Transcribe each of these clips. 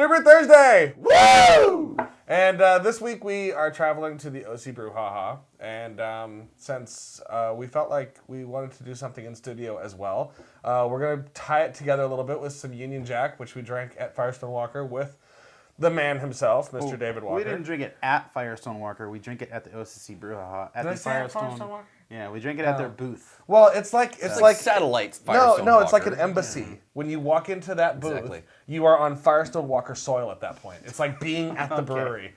Interview Thursday! Woo! And this week we are traveling to the OC Brew Ha Ha. And since we felt like we wanted to do something in studio as well, we're going to tie it together a little bit with some Union Jack, which we drank at Firestone Walker with the man himself, Mr. David Walker. We didn't drink it at Firestone Walker. We drink it at the OC Brew Ha Ha. At Did I the say at Firestone Walker? Yeah, we drink it at their booth. Well, it's like satellites. Firestone no, it's like Walker. an embassy. Yeah. When you walk into that booth, Exactly. you are on Firestone Walker soil at that point. It's like being at the brewery.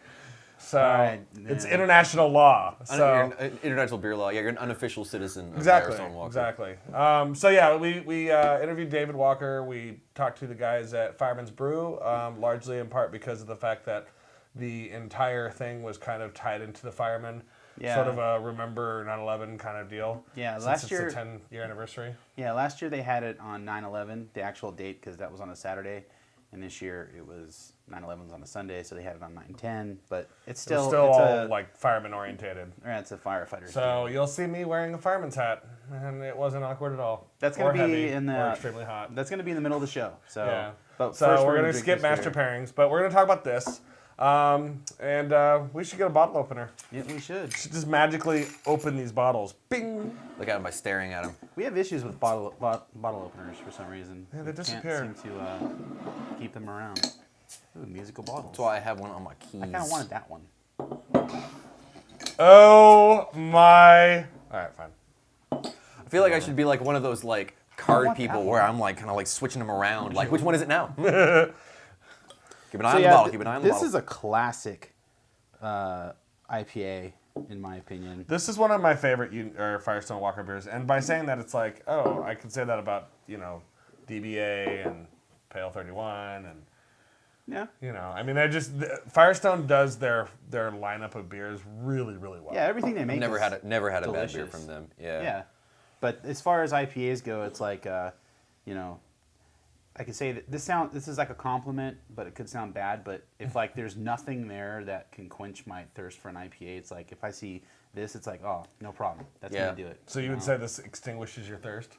So it's international law. So international beer law. Yeah, you're an unofficial citizen of exactly, Firestone Walker. Exactly. So yeah, we interviewed David Walker. We talked to the guys at Fireman's Brew, largely in part because of the fact that the entire thing was kind of tied into the Fireman. Yeah. Sort of a remember 9/11 kind of deal. Yeah, last year it's the 10-year anniversary. Yeah, last year they had it on 9/11, the actual date, because that was on a Saturday, and this year it was 9/11 was on a Sunday, so they had it on 9/10. But it's all like fireman orientated. Yeah, it's a firefighter. So you'll see me wearing a fireman's hat, and it wasn't awkward at all. That's going to be in the or extremely hot. That's going to be in the middle of the show. So yeah. But so first we're going to skip master pairings, but we're going to talk about this. And we should get a bottle opener. Yeah, we should. Just magically open these bottles. Bing! Look at him by staring at him. We have issues with bottle openers for some reason. Yeah, they disappear. Can't seem to keep them around. Ooh, musical bottles. That's why I have one on my keys. I kind of wanted that one. Oh my! All right, fine. I feel like I should be like one of those like card people where I'm like kind of like switching them around. Like, which one is it now? Keep an eye on the bottle. Keep an eye on the bottle. This is a classic IPA, in my opinion. This is one of my favorite Firestone Walker beers, and by saying that, it's like, oh, I could say that about DBA and Pale 31, and I mean, Firestone does their lineup of beers really, really well. Yeah, everything they make. I've never had a delicious. bad beer from them. Yeah. Yeah, but as far as IPAs go, it's like I could say that this is like a compliment, but it could sound bad. But if like there's nothing there that can quench my thirst for an IPA, it's like if I see this, it's like, oh, no problem. That's gonna do it. So you would say this extinguishes your thirst?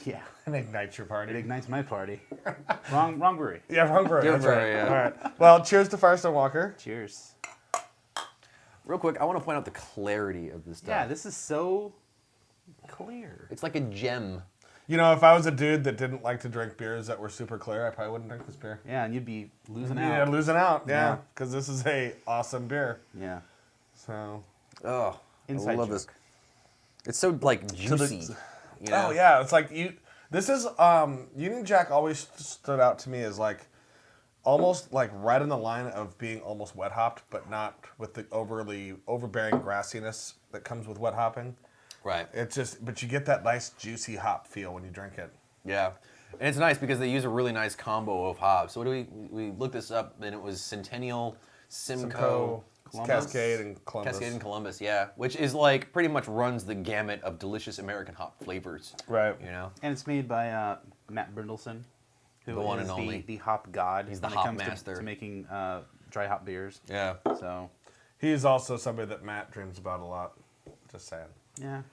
Yeah. And ignites your party? It ignites my party. wrong brewery. Yeah, wrong brewery. That's right. Yeah. All right. Well, cheers to Firestone Walker. Cheers. Real quick, I want to point out the clarity of this stuff. Yeah, this is so clear. It's like a gem. If I was a dude that didn't like to drink beers that were super clear, I probably wouldn't drink this beer. Yeah, and you'd be losing out. Yeah, losing out. Yeah, because this is a awesome beer. Yeah. So. Oh, inside I love joke. this. It's so like juicy. Oh yeah, it's like This is Union Jack always stood out to me as like almost like right in the line of being almost wet hopped, but not with the overbearing grassiness that comes with wet hopping. Right. But you get that nice juicy hop feel when you drink it. Yeah. And it's nice because they use a really nice combo of hops. So what do we looked this up and it was Centennial, Simcoe, Cascade, and Columbus. Cascade and Columbus, yeah. Which is like pretty much runs the gamut of delicious American hop flavors. Right. And it's made by Matt Brynildson, who the one is and only. the hop god. He's the when hop it comes master. to making dry hop beers. Yeah. So. He's also somebody that Matt dreams about a lot. Just saying. Yeah.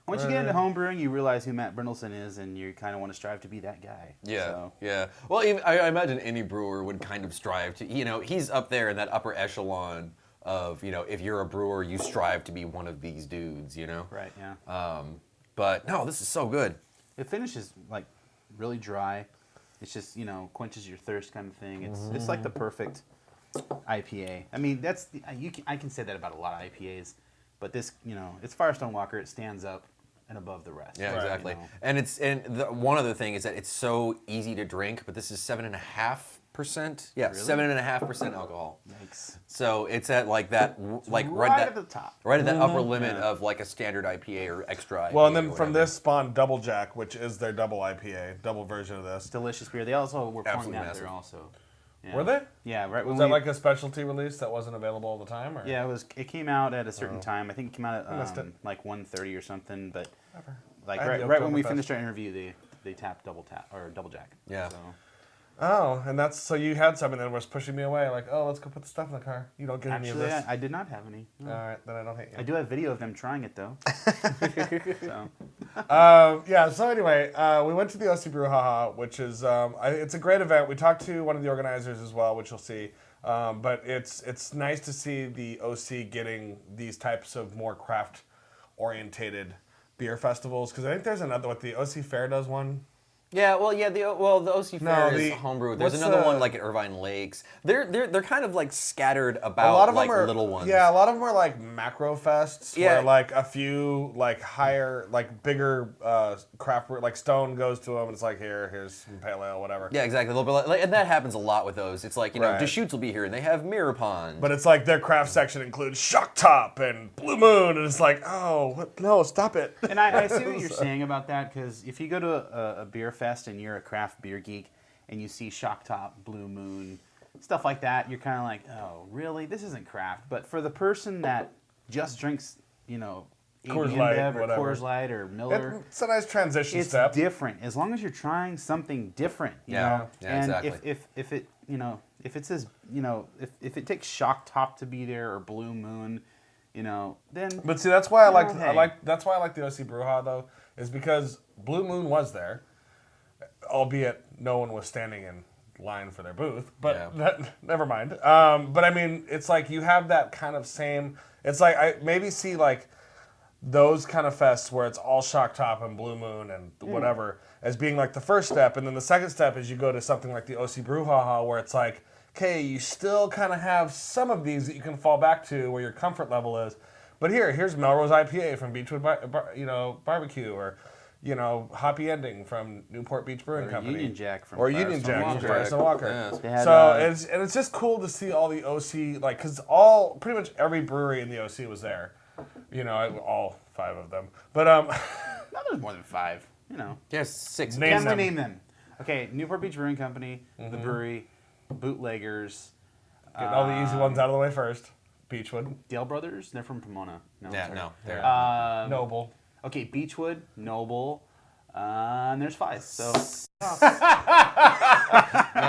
Once you get into homebrewing, you realize who Matt Brynildson is, and you kind of want to strive to be that guy. Yeah, so. yeah. Well, even, I imagine any brewer would kind of strive to, he's up there in that upper echelon of, if you're a brewer, you strive to be one of these dudes, Right, yeah. But, no, this is so good. It finishes, like, really dry. It's just, quenches your thirst kind of thing. It's like the perfect IPA. I mean, I can say that about a lot of IPAs. But this, it's Firestone Walker. It stands up and above the rest. Yeah, exactly. And one other thing is that it's so easy to drink. But this is 7.5%. Yeah, really? 7.5% alcohol. Yikes. So it's at like that, like right at the top, right at that upper limit of like a standard IPA or extra IPA. Well, and then from this spawned Double Jack, which is their double IPA, double version of this. Delicious beer. They also were pouring Absolutely that massive. there also. Yeah. Were they? Yeah, right. Was that like a specialty release that wasn't available all the time? Or? Yeah, it came out at a certain time. I think it came out at like 1:30 or something. But like right when we finished our interview, they tapped double jack. Yeah. So. Oh, and that's so you had something that was pushing me away, like, oh, let's go put the stuff in the car. You don't get any of Actually, this. I did not have any. No. All right, then I don't hate you. I do have video of them trying it though. So. Yeah. So anyway, we went to the OC Brew Ha Ha, which is it's a great event. We talked to one of the organizers as well, which you'll see. But it's nice to see the OC getting these types of more craft orientated beer festivals, because I think there's another. What the OC Fair does one. Yeah, the OC Fair is the- homebrew. There's what's another the- one like at Irvine Lakes. They're kind of like scattered A about lot of like them are little ones. Yeah, a lot of them are like macro fests, Yeah. where like a few like higher, like bigger craft brew, like Stone goes to them and it's like here's some pale ale, whatever. Yeah, exactly. A little bit like, and that happens a lot with those. It's like, you know, Right. Deschutes will be here and they have Mirror Pond. But it's like their craft section includes Shock Top and Blue Moon, and it's like, oh, what? No, stop it. And I see what you're saying about that, because if you go to a beer fest and you're a craft beer geek and you see Shock Top, Blue Moon, stuff like that, you're kind of like, oh, really? This isn't craft. But for the person that just drinks, you know, Coors AB Light, InBev or whatever. Coors Light or Miller, It's a nice transition it's step. different. As long as you're trying something different, you Yeah. know. Yeah, and exactly. if it, you know, if it says, you know, if it takes Shock Top to be there or Blue Moon, you know, then But see, that's why I like hey. that's why I like the OC Brew Ha though, is because Blue Moon was there, albeit no one was standing in line for their booth. But Yeah. that, never mind. But I mean, it's like you have that kind of same. It's like I maybe see like those kind of fests where it's all Shock Top and Blue Moon and whatever as being like the first step, and then the second step is you go to something like the OC Brew Ha Ha, where it's like, okay, you still kind of have some of these that you can fall back to where your comfort level is, but here's Melrose IPA from Beechwood, Barbecue, or Hoppy Ending from Newport Beach Brewing or Company, Union Jack from or Union Firestone Jack from Walker. Firestone Walker. Yeah. They had, So it's just cool to see all the OC, like, because pretty much every brewery in the OC was there. All 5 of them. But no, there's more than 5. You know, There's 6. Name can we them. name them? Okay, Newport Beach Brewing Company, the brewery, Bootleggers, get all the easy ones out of the way first. Beechwood, Dale Brothers. They're from Pomona. No, Yeah, sorry. no. They're, Noble. Okay, Beechwood, Noble, and there's 5. So no,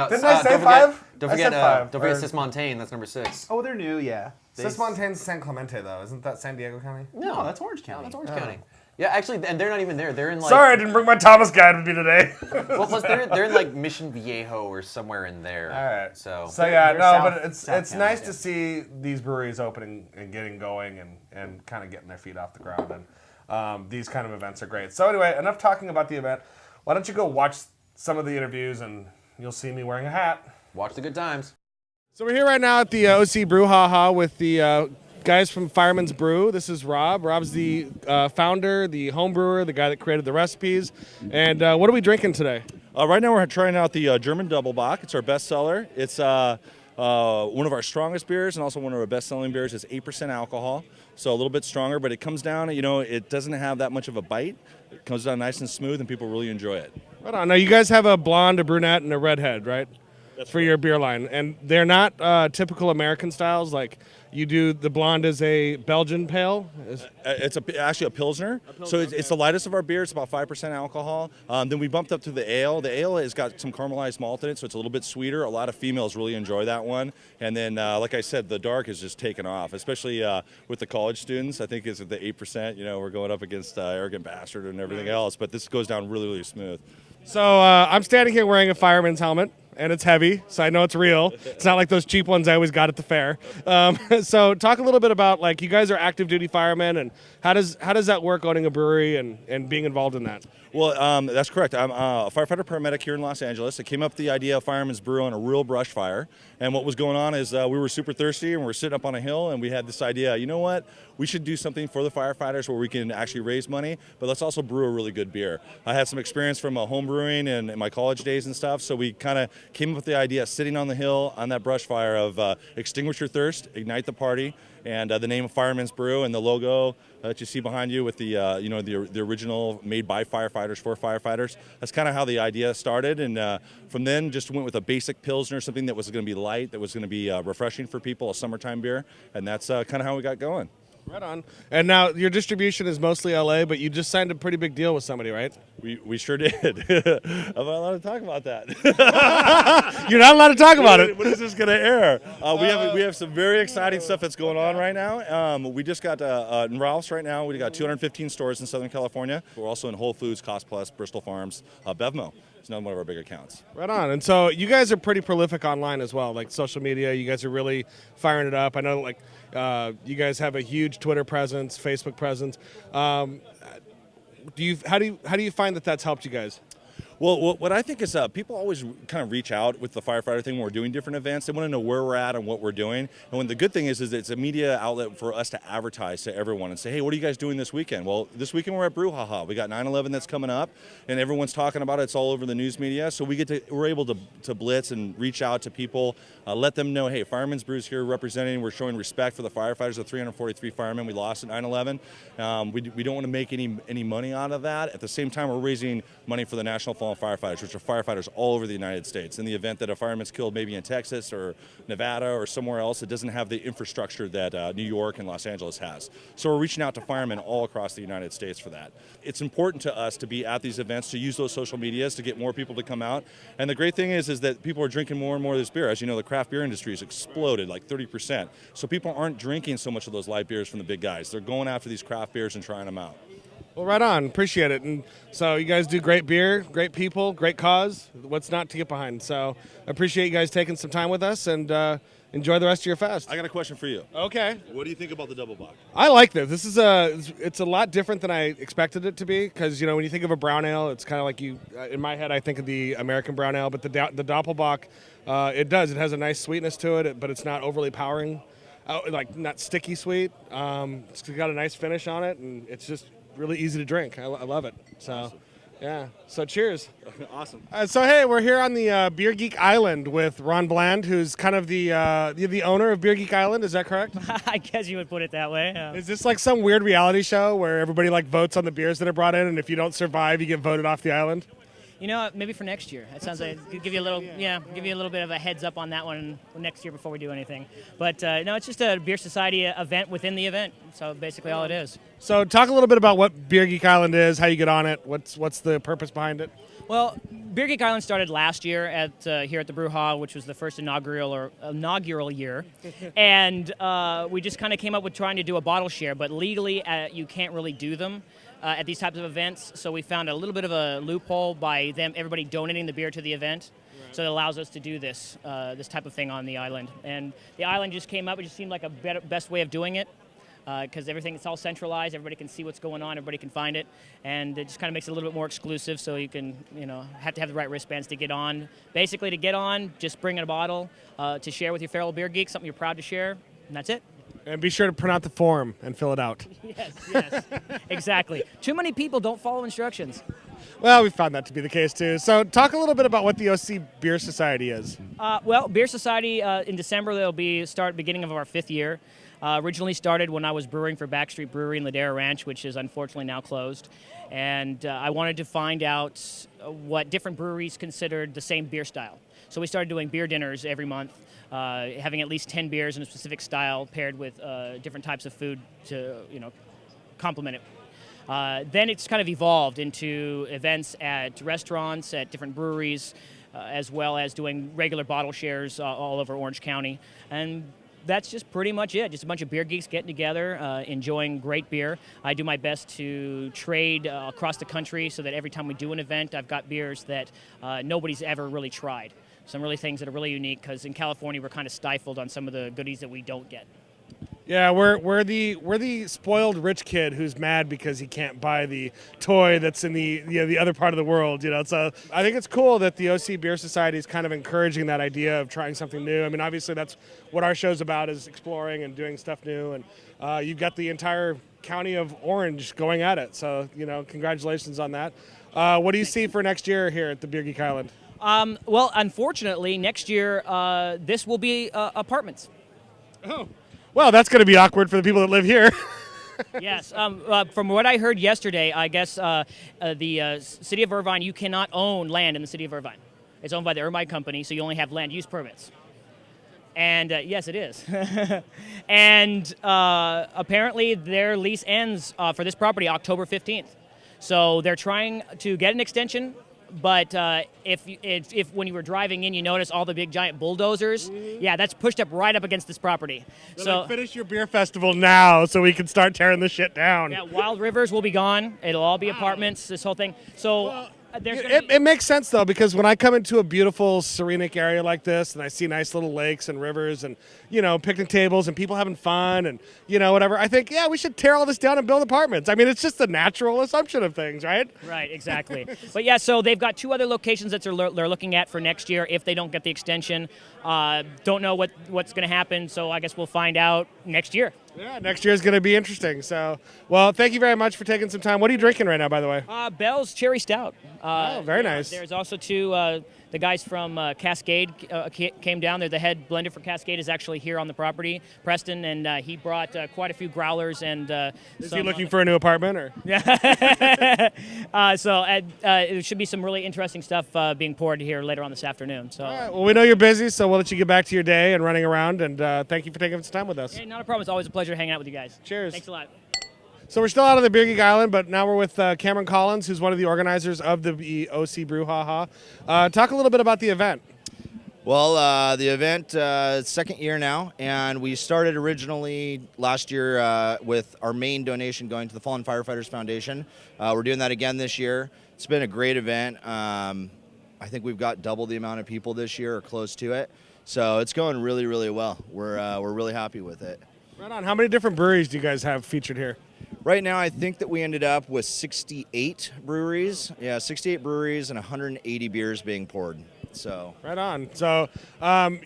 Didn't I say don't forget- 5? Don't I forget, said 5. don't forget Or- Cis Montaigne. That's number 6. they're new, yeah. Cis Montaigne's San Clemente, though. Isn't that San Diego County? No, that's Orange County. That's Orange County. Yeah, actually, and they're not even there. They're in like. Sorry, I didn't bring my Thomas guide with me today. Well, plus they're in like Mission Viejo or somewhere in there. All right. So. yeah, They're no, South- but it's South County, nice yeah. to see these breweries opening and getting going and kind of getting their feet off the ground. And these kind of events are great. So anyway, enough talking about the event. Why don't you go watch some of the interviews and you'll see me wearing a hat. Watch the good times. So we're here right now at the OC Brew Ha Ha with the guys from Fireman's Brew. This is Rob. Rob's the founder, the home brewer, the guy that created the recipes. And what are we drinking today? Right now we're trying out the German Double Bock. It's our best seller. It's one of our strongest beers and also one of our best-selling beers. It's 8% alcohol, so a little bit stronger, but it comes down, it doesn't have that much of a bite. It comes down nice and smooth, and people really enjoy it. Right on. Now, you guys have a blonde, a brunette, and a redhead, right? That's for right. your beer line. And they're not typical American styles. Like, you do, the blonde is a Belgian pale. It's actually a Pilsner. So it's the lightest of our beers. It's about 5% alcohol. Then we bumped up to the ale. The ale has got some caramelized malt in it, so it's a little bit sweeter. A lot of females really enjoy that one. And then, like I said, the dark is just taken off, especially with the college students. I think it's at the 8%. We're going up against Arrogant Bastard and everything else, but this goes down really, really smooth. So I'm standing here wearing a fireman's helmet, and it's heavy, so I know it's real. It's not like those cheap ones I always got at the fair. So talk a little bit about, like, you guys are active duty firemen, and how does that work, owning a brewery and being involved in that? Well, that's correct. I'm a firefighter paramedic here in Los Angeles. I came up with the idea of Fireman's Brew on a real brush fire. And what was going on is we were super thirsty and we were sitting up on a hill and we had this idea, you know what? We should do something for the firefighters where we can actually raise money, but let's also brew a really good beer. I had some experience from home brewing and in my college days and stuff, so we kind of came up with the idea of sitting on the hill on that brush fire of extinguish your thirst, ignite the party, and the name of Fireman's Brew and the logo that you see behind you with the the original made by firefighters for firefighters. That's kind of how the idea started, and from then just went with a basic Pilsner, something that was going to be light, that was going to be refreshing for people, a summertime beer, and that's kind of how we got going. Right on. And now your distribution is mostly LA, but you just signed a pretty big deal with somebody, right? We sure did. I'm not allowed to talk about that. You're not allowed to talk about it. When is this going to air? We have some very exciting stuff that's going on right now. We just got in Ralph's right now. We got 215 stores in Southern California. We're also in Whole Foods, Cost Plus, Bristol Farms, Bevmo. It's another one of our big accounts. Right on. And so you guys are pretty prolific online as well, like social media. You guys are really firing it up. I know, like, you guys have a huge Twitter presence, Facebook presence. How do you find that that's helped you guys? Well, what I think is people always kind of reach out with the firefighter thing when we're doing different events. They want to know where we're at and what we're doing. And when the good thing is it's a media outlet for us to advertise to everyone and say, hey, what are you guys doing this weekend? Well, this weekend we're at Brew Ha Ha. We got 9/11 that's coming up, and everyone's talking about it. It's all over the news media. So we're able to blitz and reach out to people, let them know, hey, Fireman's Brew's here representing. We're showing respect for the firefighters, the 343 firemen we lost at 9/11. We don't want to make any money out of that. At the same time, we're raising money for the National Fallen Firefighters, which are firefighters all over the United States. In the event that a fireman's killed maybe in Texas or Nevada or somewhere else, it doesn't have the infrastructure that New York and Los Angeles has. So we're reaching out to firemen all across the United States for that. It's important to us to be at these events, to use those social medias to get more people to come out. And the great thing is that people are drinking more and more of this beer. As you know, the craft beer industry has exploded like 30%. So people aren't drinking so much of those light beers from the big guys. They're going after these craft beers and trying them out. Well, right on. Appreciate it. And so you guys do great beer, great people, great cause. What's not to get behind? So I appreciate you guys taking some time with us, and enjoy the rest of your fest. I got a question for you. Okay. What do you think about the double bock? I like this. This is it's a lot different than I expected it to be, because, you know, when you think of a brown ale, it's kind of like in my head, I think of the American brown ale, but the Doppelbock, it has a nice sweetness to it, but it's not overly powering, like not sticky sweet. It's got a nice finish on it, and it's just really easy to drink. I love it. So, awesome. Yeah. So cheers. Awesome. So hey, we're here on the Beer Geek Island with Ron Bland, who's kind of the owner of Beer Geek Island. Is that correct? I guess you would put it that way. Is this like some weird reality show where everybody like votes on the beers that are brought in, and if you don't survive, you get voted off the island? You know, maybe for next year. That sounds like give you a little bit of a heads up on that one next year before we do anything. But no, it's just a beer society event within the event. So basically, all it is. So talk a little bit about what Beer Geek Island is, how you get on it, what's the purpose behind it. Well, Beer Geek Island started last year here at the Brew Ha, which was the first inaugural year, and we just kind of came up with trying to do a bottle share, but legally you can't really do them at these types of events. So we found a little bit of a loophole by everybody donating the beer to the event. Right. So it allows us to do this type of thing on the island. And the island just came up. It just seemed like a best way of doing it, because it's all centralized. Everybody can see what's going on. Everybody can find it. And it just kind of makes it a little bit more exclusive, so you can, have to have the right wristbands to get on. Basically, to get on, just bring in a bottle to share with your fellow beer geeks, something you're proud to share, and that's it. And be sure to print out the form and fill it out. Yes, exactly. Too many people don't follow instructions. Well, we found that to be the case, too. So talk a little bit about what the OC Beer Society is. Well, Beer Society, in December, they'll beginning of our 5th year. Originally started when I was brewing for Backstreet Brewery in Ladera Ranch, which is unfortunately now closed. And I wanted to find out what different breweries considered the same beer style. So we started doing beer dinners every month, having at least 10 beers in a specific style paired with different types of food to, complement it. Then it's kind of evolved into events at restaurants, at different breweries, as well as doing regular bottle shares all over Orange County. And that's just pretty much it. Just a bunch of beer geeks getting together, enjoying great beer. I do my best to trade across the country so that every time we do an event, I've got beers that nobody's ever really tried. Some really things that are really unique, because in California we're kind of stifled on some of the goodies that we don't get. Yeah, we're the spoiled rich kid who's mad because he can't buy the toy that's in the other part of the world. So I think it's cool that the OC Beer Society is kind of encouraging that idea of trying something new. I mean, obviously that's what our show's about, is exploring and doing stuff new. And you've got the entire county of Orange going at it. So congratulations on that. What do you see for next year here at the Beer Geek Island? Well, unfortunately, next year this will be apartments. Oh. Well, that's going to be awkward for the people that live here. Yes. From what I heard yesterday, I guess the city of Irvine, you cannot own land in the city of Irvine. It's owned by the Irvine company, so you only have land use permits. And yes, it is. And apparently their lease ends for this property October 15th. So they're trying to get an extension. But if when you were driving in, you notice all the big giant bulldozers, yeah, that's pushed up right up against this property. So like, finish your beer festival now so we can start tearing this shit down. Yeah, Wild Rivers will be gone. It'll all be apartments, this whole thing. So it makes sense, though, because when I come into a beautiful, serenic area like this and I see nice little lakes and rivers and, picnic tables and people having fun and, whatever, I think, yeah, we should tear all this down and build apartments. I mean, it's just the natural assumption of things, right? Right, exactly. But, yeah, so they've got 2 other locations that they're looking at for next year if they don't get the extension. Don't know what's going to happen, so I guess we'll find out next year. Yeah, next year is going to be interesting. So, well, thank you very much for taking some time. What are you drinking right now, by the way? Bell's Cherry Stout. Very nice. There's also 2, the guys from Cascade came down. They're the head blender for Cascade is actually here on the property, Preston, and he brought quite a few growlers. And is he looking for a new apartment? Or? Yeah. So it should be some really interesting stuff being poured here later on this afternoon. So. All right, well, we know you're busy, so we'll let you get back to your day and running around. And thank you for taking some time with us. Hey, not a problem. It's always a pleasure hanging out with you guys. Cheers. Thanks a lot. So we're still out of the Geek Island, but now we're with Cameron Collins, who's one of the organizers of the OC Brew Ha Ha. Talk a little bit about the event. Well, the event, second year now, and we started originally last year with our main donation going to the Fallen Firefighters Foundation. We're doing that again this year. It's been a great event. I think we've got double the amount of people this year or close to it. So it's going really, really well. We're really happy with it. Right on. How many different breweries do you guys have featured here? Right now, I think that we ended up with 68 breweries. Yeah, 68 breweries and 180 beers being poured. So right on. So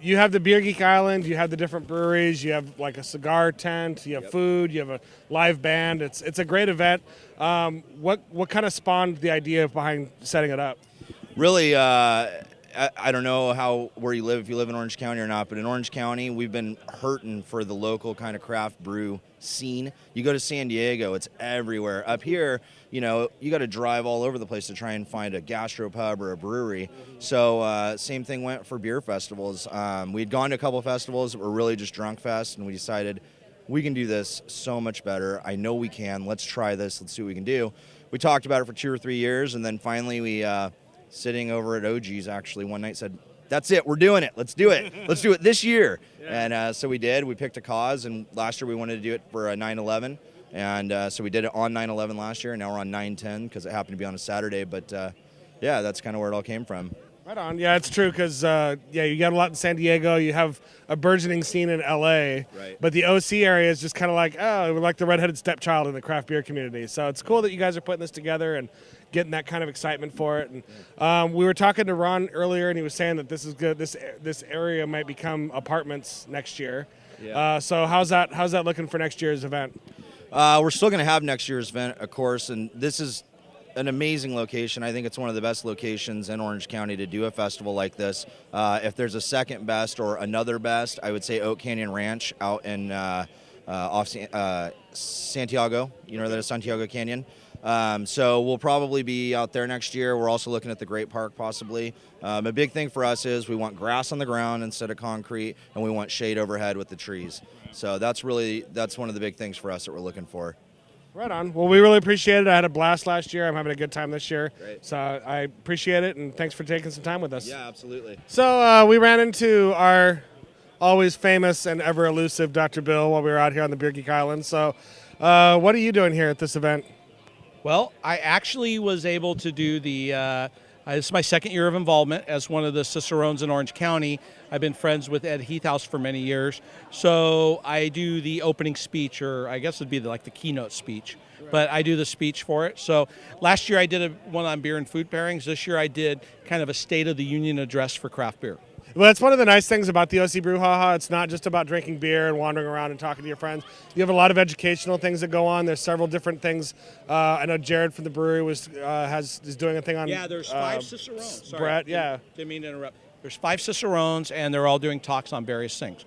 you have the Geek Island, you have the different breweries, you have like a cigar tent, you have food, you have a live band. It's a great event. What kind of spawned the idea behind setting it up? Really, I don't know where you live, if you live in Orange County or not, but in Orange County, we've been hurting for the local kind of craft brew scene. You go to San Diego, it's everywhere. Up here, you got to drive all over the place to try and find a gastropub or a brewery. So same thing went for beer festivals. We'd gone to a couple of festivals that were really just drunk fest, and we decided we can do this so much better. I know we can. Let's try this. Let's see what we can do. We talked about it for 2 or 3 years, and then finally we... sitting over at OG's actually one night said, that's it, we're doing it, let's do it. Let's do it this year. Yeah. And so we did. We picked a cause, and last year we wanted to do it for 9/11. And so we did it on 9/11 last year, and now we're on 9/10 because it happened to be on a Saturday. But yeah, that's kind of where it all came from. Right on. Yeah, it's true because, you got a lot in San Diego. You have a burgeoning scene in L.A. Right. But the OC area is just kind of like, we're like the redheaded stepchild in the craft beer community. So it's cool that you guys are putting this together and getting that kind of excitement for it. And we were talking to Ron earlier, and he was saying that this is good. This area might become apartments next year. Yeah. So how's that looking for next year's event? We're still going to have next year's event, of course, and this is an amazing location. I think it's one of the best locations in Orange County to do a festival like this. If there's a second best or another best, I would say Oak Canyon Ranch out in off Santiago. You know that is Santiago Canyon. So we'll probably be out there next year. We're also looking at the Great Park possibly. A big thing for us is we want grass on the ground instead of concrete, and we want shade overhead with the trees. So that's one of the big things for us that we're looking for. Right on. Well, we really appreciate it. I had a blast last year. I'm having a good time this year. Great. So I appreciate it, and thanks for taking some time with us. Yeah, absolutely. So we ran into our always famous and ever elusive Dr. Bill while we were out here on the Geek Island. So what are you doing here at this event? Well, I actually was able to do this is my second year of involvement as one of the Cicerones in Orange County. I've been friends with Ed Heathhouse for many years. So I do the opening speech, or I guess it'd be like the keynote speech. Right. But I do the speech for it. So last year I did one on beer and food pairings. This year I did kind of a State of the Union address for craft beer. Well, that's one of the nice things about the OC Brew Ha Ha. It's not just about drinking beer and wandering around and talking to your friends. You have a lot of educational things that go on. There's several different things. I know Jared from the brewery is doing a thing on. Yeah, there's 5 Cicerones. Sorry, Brett, yeah. Didn't mean to interrupt. There's 5 Cicerones, and they're all doing talks on various things.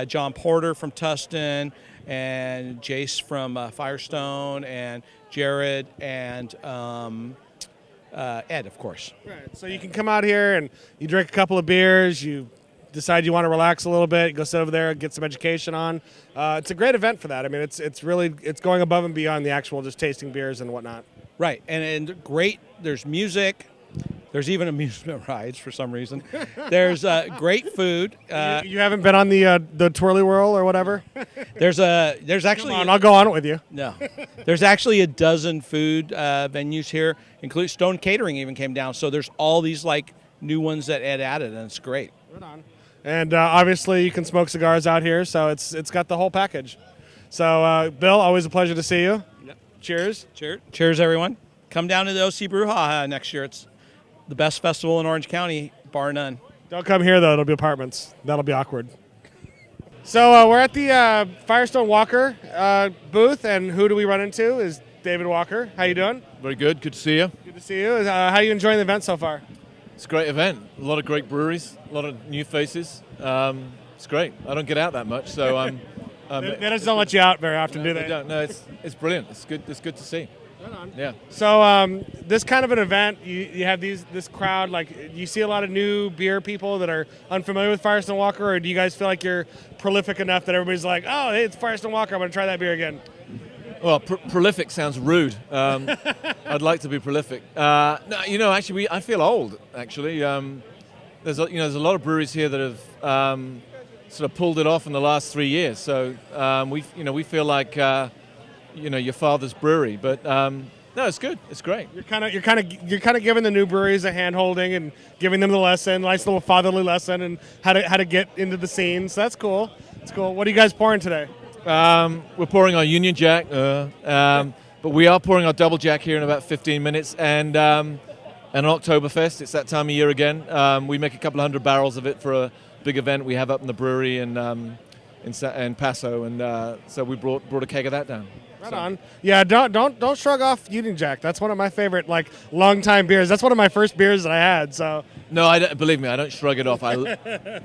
John Porter from Tustin, and Jace from Firestone, and Jared, and Ed, of course. Right. So you can come out here and you drink a couple of beers, you decide you want to relax a little bit, go sit over there, get some education on. It's a great event for that. I mean, it's going above and beyond the actual just tasting beers and whatnot. Right, and great. There's music. There's even amusement rides for some reason. There's great food. You haven't been on the Twirly Whirl or whatever? There's actually. Come on, I'll go on it with you. No, there's actually a dozen food venues here, including Stone Catering even came down. So there's all these like new ones that Ed added, and it's great. Right on. And obviously you can smoke cigars out here, so it's got the whole package. So Bill, always a pleasure to see you. Yep. Cheers. Cheers, everyone. Come down to the OC Brew Ha Ha next year. It's the best festival in Orange County, bar none. Don't come here, though. It'll be apartments. That'll be awkward. So we're at the Firestone Walker booth, and who do we run into is David Walker. How you doing? Very good. Good to see you. Good to see you. How are you enjoying the event so far? It's a great event. A lot of great breweries, a lot of new faces. It's great. I don't get out that much, so I'm. They just don't let you out very often, do they? They don't. No, it's brilliant. It's good. It's good to see. Yeah. So this kind of an event, you have this crowd, like you see a lot of new beer people that are unfamiliar with Firestone Walker, or do you guys feel like you're prolific enough that everybody's like, oh, hey, it's Firestone Walker, I'm going to try that beer again? Well, prolific sounds rude. I'd like to be prolific. No, actually, I feel old. Actually, there's a lot of breweries here that have sort of pulled it off in the last 3 years. So we feel like your father's brewery, but no, it's good. It's great. You're kind of giving the new breweries a hand holding and giving them the lesson, nice little fatherly lesson, and how to get into the scene. So that's cool. It's cool. What are you guys pouring today? We're pouring our Union Jack, but we are pouring our Double Jack here in about 15 minutes, and an Oktoberfest. It's that time of year again. We make a couple of hundred barrels of it for a big event we have up in the brewery in Paso, and so we brought a keg of that down. Right on. Yeah, don't shrug off Union Jack. That's one of my favorite long-time beers. That's one of my first beers that I had. So no, believe me, I don't shrug it off. I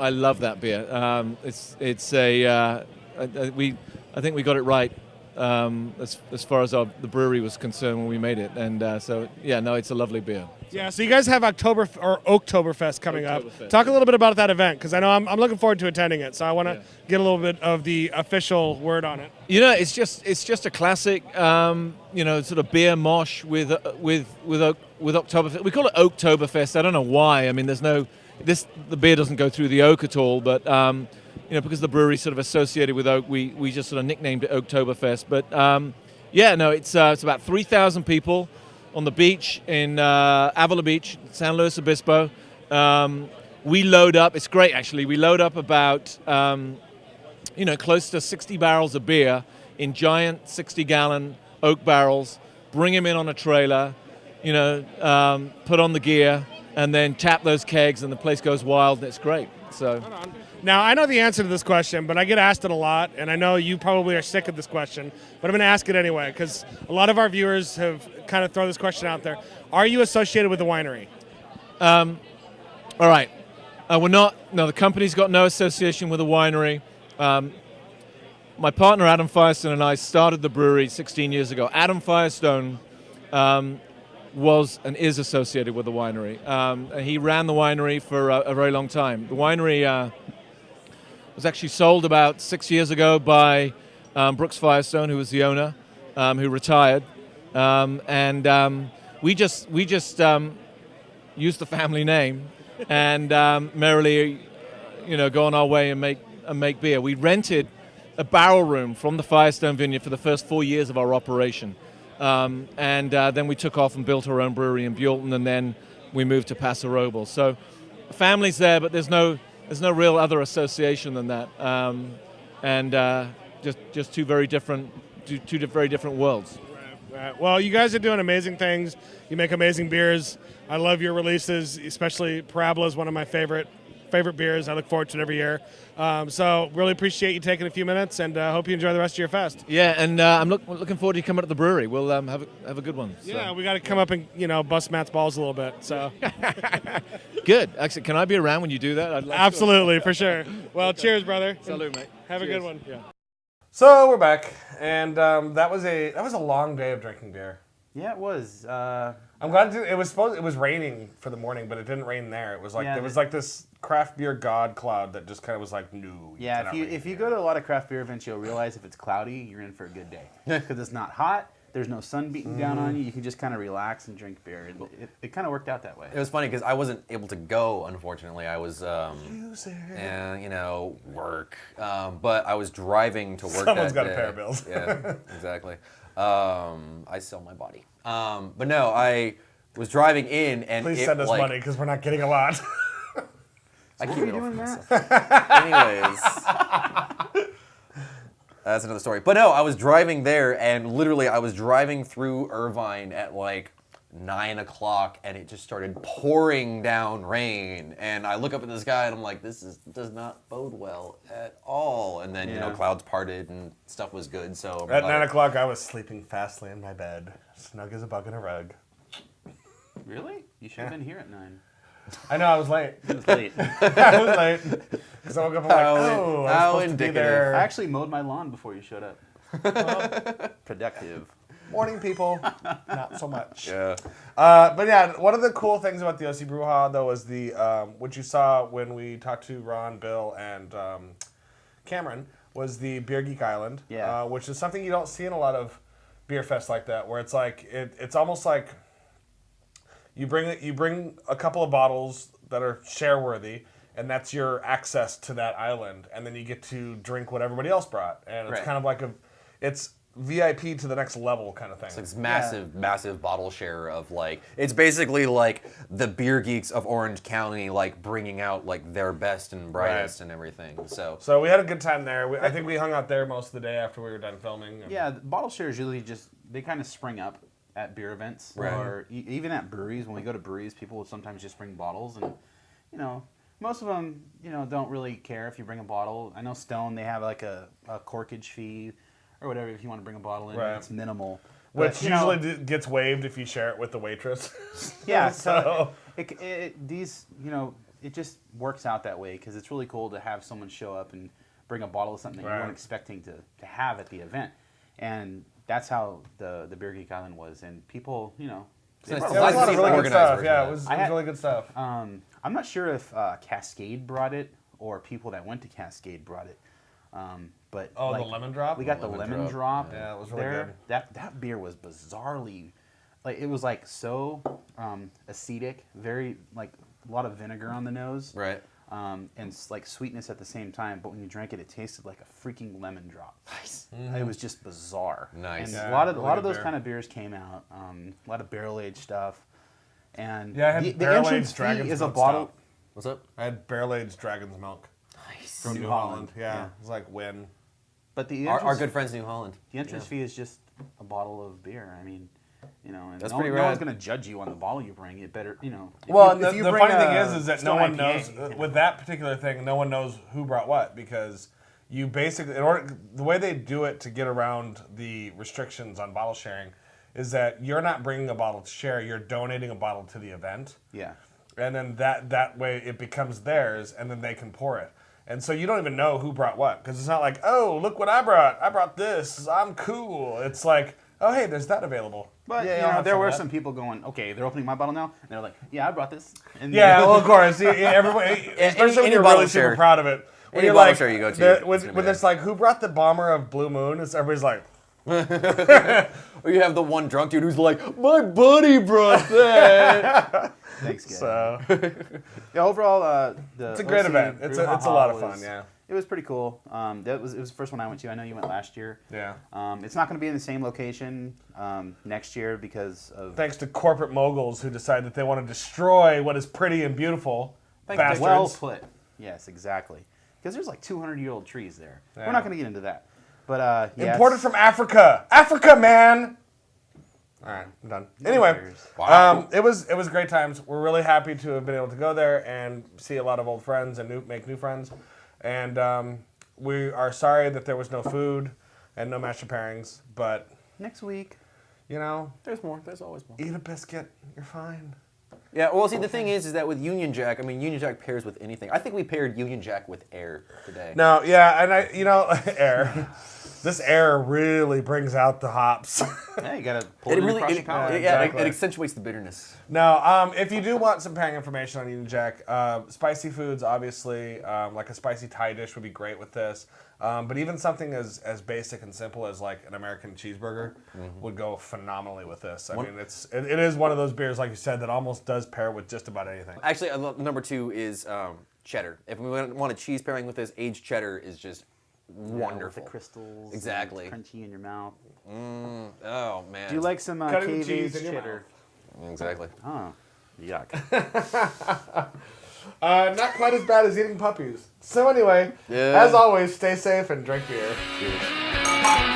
love that beer. I think we got it right as far as the brewery was concerned when we made it, and it's a lovely beer. Yeah, so you guys have Oktoberfest coming up. Talk a little bit about that event, because I know I'm looking forward to attending it. So I want to get a little bit of the official word on it. It's just a classic, sort of beer mosh with Oktoberfest. We call it Oktoberfest. I don't know why. I mean, the beer doesn't go through the oak at all, but because the brewery's sort of associated with oak, we just sort of nicknamed it Oktoberfest. But it's about 3,000 people on the beach in Avila Beach, San Luis Obispo. We load up. It's great, actually. We load up about close to 60 barrels of beer in giant 60-gallon oak barrels. Bring them in on a trailer. Put on the gear, and then tap those kegs, and the place goes wild. And it's great. So. Now, I know the answer to this question, but I get asked it a lot, and I know you probably are sick of this question, but I'm going to ask it anyway, because a lot of our viewers have kind of thrown this question out there. Are you associated with the winery? All right. We're not. No, the company's got no association with the winery. My partner, Adam Firestone, and I started the brewery 16 years ago. Adam Firestone was and is associated with the winery. And he ran the winery for a very long time. The winery was actually sold about 6 years ago by Brooks Firestone, who was the owner, who retired, and we just used the family name and merrily, go on our way and make beer. We rented a barrel room from the Firestone Vineyard for the first 4 years of our operation, and then we took off and built our own brewery in Buellton, and then we moved to Paso Robles. So, the family's there, but there's no real other association than that, and just two very different worlds. Right. Well, you guys are doing amazing things. You make amazing beers. I love your releases, especially Parabola is one of my favorite beers. I look forward to it every year. So really appreciate you taking a few minutes, and hope you enjoy the rest of your fest. Yeah, and I'm looking forward to you coming to the brewery. We'll have a good one. So. Yeah, we got to come up and bust Matt's balls a little bit. So good. Actually, can I be around when you do that? I'd like Absolutely, for sure. Well, cheers, brother. Salute, mate. Have Cheers. a good one. Yeah. So we're back, and that was a long day of drinking beer. Yeah, it was. I'm glad it was raining for the morning, but it didn't rain there. It was like there was like this craft beer god cloud that just kind of was like, no. Yeah, if you go to a lot of craft beer events, you'll realize if it's cloudy, you're in for a good day because it's not hot. There's no sun beating down on you. You can just kind of relax and drink beer. It kind of worked out that way. It was funny because I wasn't able to go, unfortunately. I was, and work. But I was driving to work Someone's that got day. to pay our bills. Yeah, exactly. I sell my body. But no, I was driving in and Please it, send us like, money because we're not getting a lot. I keep it all for doing, myself. Anyways. That's another story. But no, I was driving there, and literally I was driving through Irvine at like 9 o'clock, and it just started pouring down rain. And I look up in the sky, and I'm like, does not bode well at all. And then, clouds parted, and stuff was good. So At 9 o'clock, I was sleeping fastly in my bed, snug as a bug in a rug. Really? You should have been here at 9. I know, I was late. It was late. I was late. Because I woke up and I'm like, oh, I how was supposed to be indicative. there. I actually mowed my lawn before you showed up. Productive. Morning, people. Not so much. Yeah. But yeah, one of the cool things about the OC Brew Ha Ha, though, was the which you saw when we talked to Ron, Bill, and Cameron, was the Beer Geek Island. Yeah. Which is something you don't see in a lot of beer fests like that, where it's like it's almost like you bring a couple of bottles that are share worthy, and that's your access to that island, and then you get to drink what everybody else brought, and it's kind of like it's VIP to the next level kind of thing. It's like this massive bottle share of like, it's basically like the beer geeks of Orange County, like bringing out like their best and brightest and everything. So we had a good time there. I think we hung out there most of the day after we were done filming. Yeah, the bottle shares usually they kind of spring up at beer events or even at breweries. When we go to breweries, people will sometimes just bring bottles, and most of them don't really care if you bring a bottle. I know Stone, they have like a corkage fee or whatever if you want to bring a bottle in. It's minimal, which usually gets waived if you share it with the waitress. Yeah, so it just works out that way because it's really cool to have someone show up and bring a bottle of something that you weren't expecting to have at the event, and that's how the Beer Geek Island was, and people, it was a lot of really good stuff. Yeah, it was really good stuff. I'm not sure if Cascade brought it or people that went to Cascade brought it. But the lemon drop? We got the lemon drop. Yeah, it was really there. good. That beer was bizarrely, it was like so acetic, very like a lot of vinegar on the nose. Right. And like sweetness at the same time, but when you drank it, it tasted like a freaking lemon drop. Nice. It was just bizarre. Nice. And a lot of those kind of beers came out. A lot of barrel aged stuff. And I had the barrel-aged entrance fee Dragon's is a Milk bottle. Stout. What's up? I had barrel-aged Dragon's Milk. Nice. From New Holland. Yeah, it was like win. But the Our good friends New Holland. The entrance fee is just a bottle of beer. I mean, and That's no, pretty no one's rad. going to judge you on the bottle you bring. It better, Well, if you the bring funny thing is that no Stone one IPA, knows with that particular thing. No one knows who brought what because you basically, the way they do it to get around the restrictions on bottle sharing, is that you're not bringing a bottle to share. You're donating a bottle to the event. Yeah. And then that way it becomes theirs, and then they can pour it. And so you don't even know who brought what because it's not like, oh, look what I brought. I brought this. I'm cool. It's like, oh, hey, there's that available. But there were some people going, okay, they're opening my bottle now, and they're like, yeah, I brought this. And well, of course, everybody, especially when you're bottle really super share. proud of it. When Any you're bottle like, share you go to, when it's like, who brought the bomber of Blue Moon? Everybody's like, Or you have the one drunk dude who's like, my buddy brought that. Thanks, guys. so Overall, it's a great OC event. It's Brew Ha a Ha lot of fun. Yeah. It was pretty cool. It was the first one I went to. I know you went last year. Yeah. It's not going to be in the same location next year because of Thanks to corporate moguls who decide that they want to destroy what is pretty and beautiful. Bastards. well put. Yes, exactly. Because there's like 200-year-old trees there. Yeah. We're not going to get into that. But Imported from Africa. Africa, man. All right, I'm done. Anyway, it was great times. We're really happy to have been able to go there and see a lot of old friends and make new friends. And we are sorry that there was no food and no mashed pairings, but next week, There's more. There's always more. eat a biscuit. You're fine. Yeah, well, see, the thing is that with Union Jack, Union Jack pairs with anything. I think we paired Union Jack with air today. No, yeah, and air. This air really brings out the hops. Yeah, you gotta pull It it, really, across it, your collar. yeah, Exactly. it accentuates the bitterness. Now, if you do want some pairing information on Union Jack, spicy foods, obviously, like a spicy Thai dish would be great with this. But even something as basic and simple as like an American cheeseburger would go phenomenally with this. I mean, it is one of those beers, like you said, that almost does pair with just about anything. Actually, number 2 is cheddar. If we want a cheese pairing with this, aged cheddar is just wonderful. With the crystals. Exactly. And crunchy in your mouth. Oh man. Do you like some Cutting KV's cheese in your cheddar? Exactly. Oh, yuck. Not quite as bad as eating puppies. So anyway, Yeah. as always, stay safe and drink beer. Cheers.